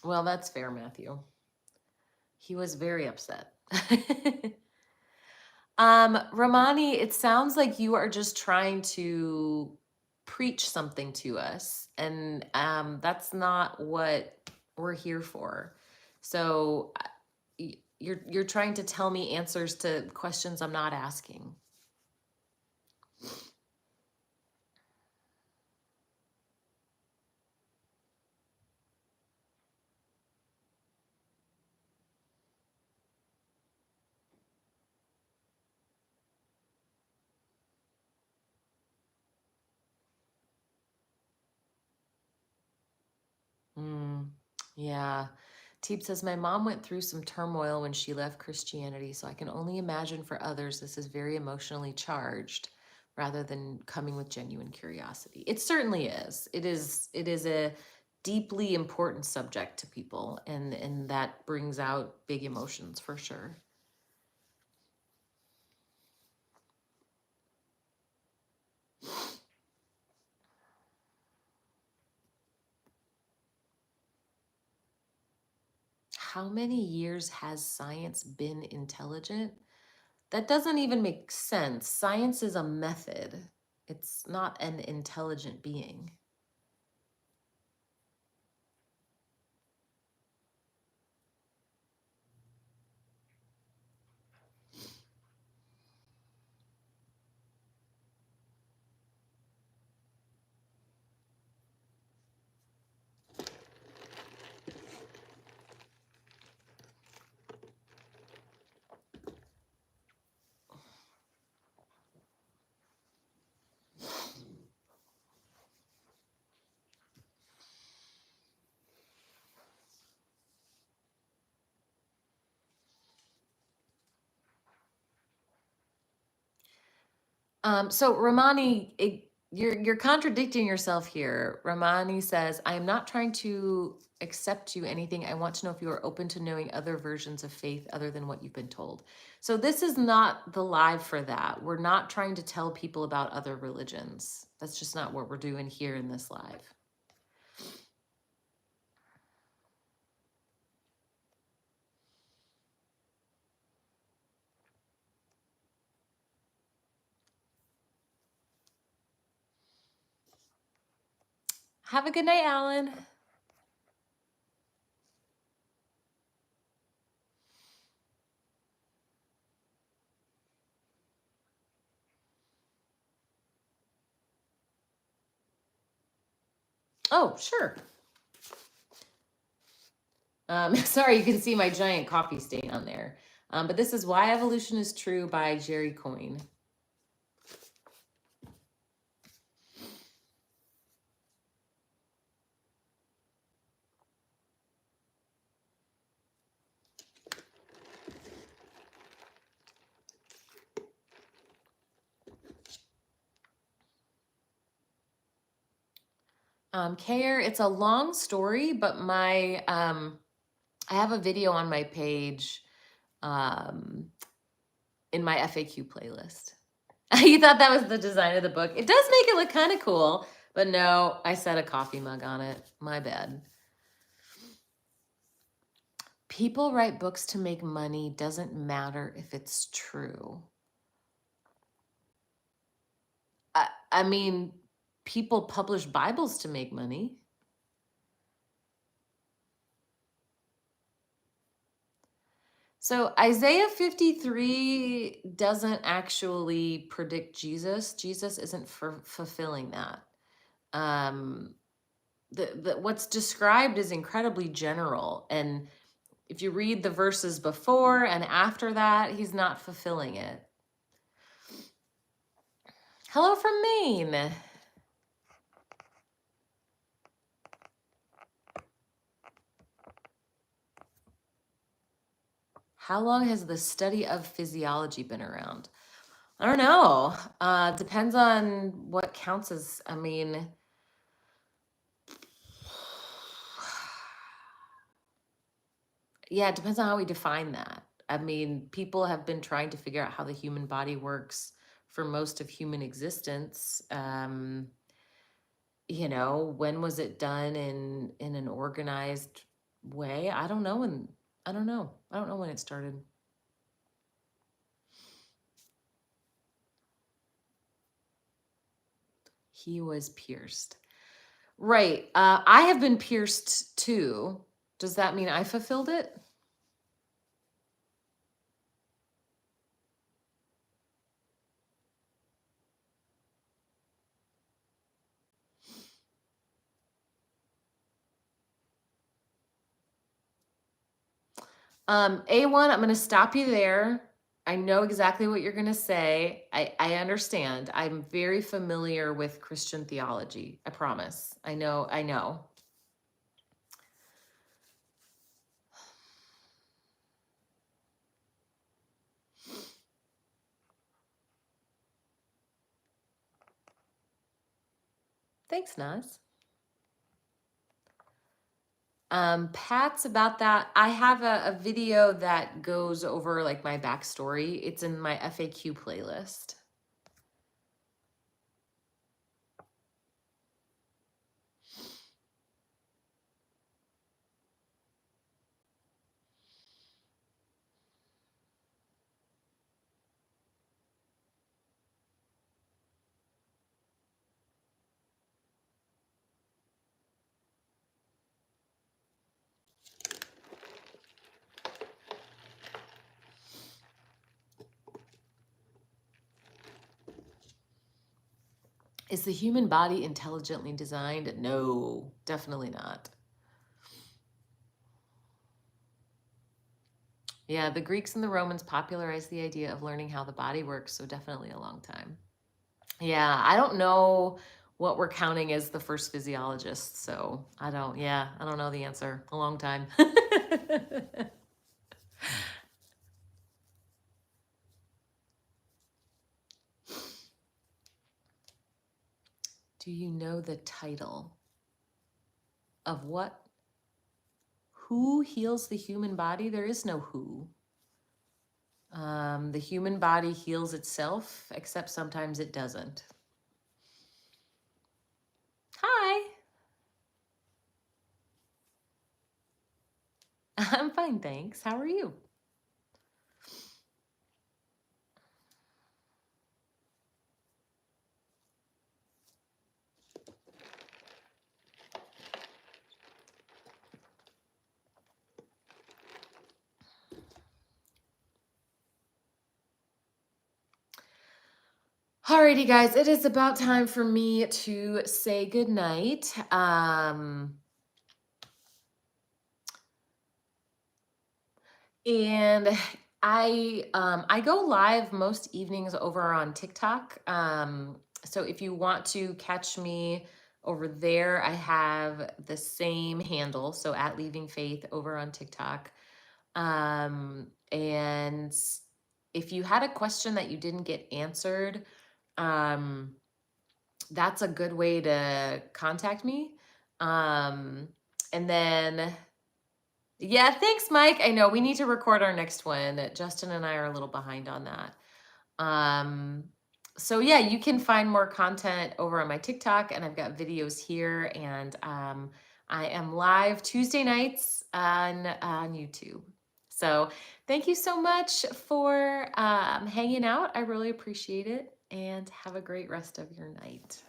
Well, that's fair, Matthew. He was very upset. Ramani, it sounds like you are just trying to preach something to us, and that's not what we're here for. So you're trying to tell me answers to questions I'm not asking. Yeah. Teep says, my mom went through some turmoil when she left Christianity, so I can only imagine for others this is very emotionally charged rather than coming with genuine curiosity. It certainly is. It is a deeply important subject to people, and that brings out big emotions for sure. How many years has science been intelligent? That doesn't even make sense. Science is a method. It's not an intelligent being. So Ramani, you're contradicting yourself here. Ramani says, I am not trying to accept you anything. I want to know if you are open to knowing other versions of faith other than what you've been told. So this is not the live for that. We're not trying to tell people about other religions. That's just not what we're doing here in this live. Have a good night, Alan. Oh, sure. Sorry, you can see my giant coffee stain on there. But this is Why Evolution is True by Jerry Coyne. Kayer, it's a long story, but my I have a video on my page in my FAQ playlist. You thought that was the design of the book. It does make it look kind of cool, but no, I set a coffee mug on it. My bad. People write books to make money. Doesn't matter if it's true. I mean, people publish Bibles to make money. So Isaiah 53 doesn't actually predict Jesus. Jesus isn't fulfilling that. What's described is incredibly general. And if you read the verses before and after that, he's not fulfilling it. Hello from Maine. How long has the study of physiology been around? I don't know. Depends on what counts as, I mean, yeah, it depends on how we define that. I mean, people have been trying to figure out how the human body works for most of human existence. When was it done in an organized way? I don't know. And I don't know. I don't know when it started. He was pierced. Right. I have been pierced too. Does that mean I fulfilled it? A1, I'm going to stop you there. I know exactly what you're going to say. I understand. I'm very familiar with Christian theology. I promise. I know. I know. Thanks, Naz. Pat's about that. I have a video that goes over like my backstory. It's in my FAQ playlist. Is the human body intelligently designed? No, definitely not. Yeah, the Greeks and the Romans popularized the idea of learning how the body works, so definitely a long time. Yeah, I don't know what we're counting as the first physiologist, so I don't know the answer. A long time. Do you know the title of what? Who heals the human body? There is no who. The human body heals itself, except sometimes it doesn't. Hi. I'm fine, thanks. How are you? Alrighty, guys, it is about time for me to say goodnight. And I go live most evenings over on TikTok. So if you want to catch me over there, I have the same handle, so at Leaving Faith over on TikTok. And if you had a question that you didn't get answered, that's a good way to contact me. And then, yeah, thanks, Mike. I know we need to record our next one. Justin and I are a little behind on that. So yeah, you can find more content over on my TikTok, and I've got videos here, and I am live Tuesday nights on YouTube. So thank you so much for hanging out. I really appreciate it, and have a great rest of your night.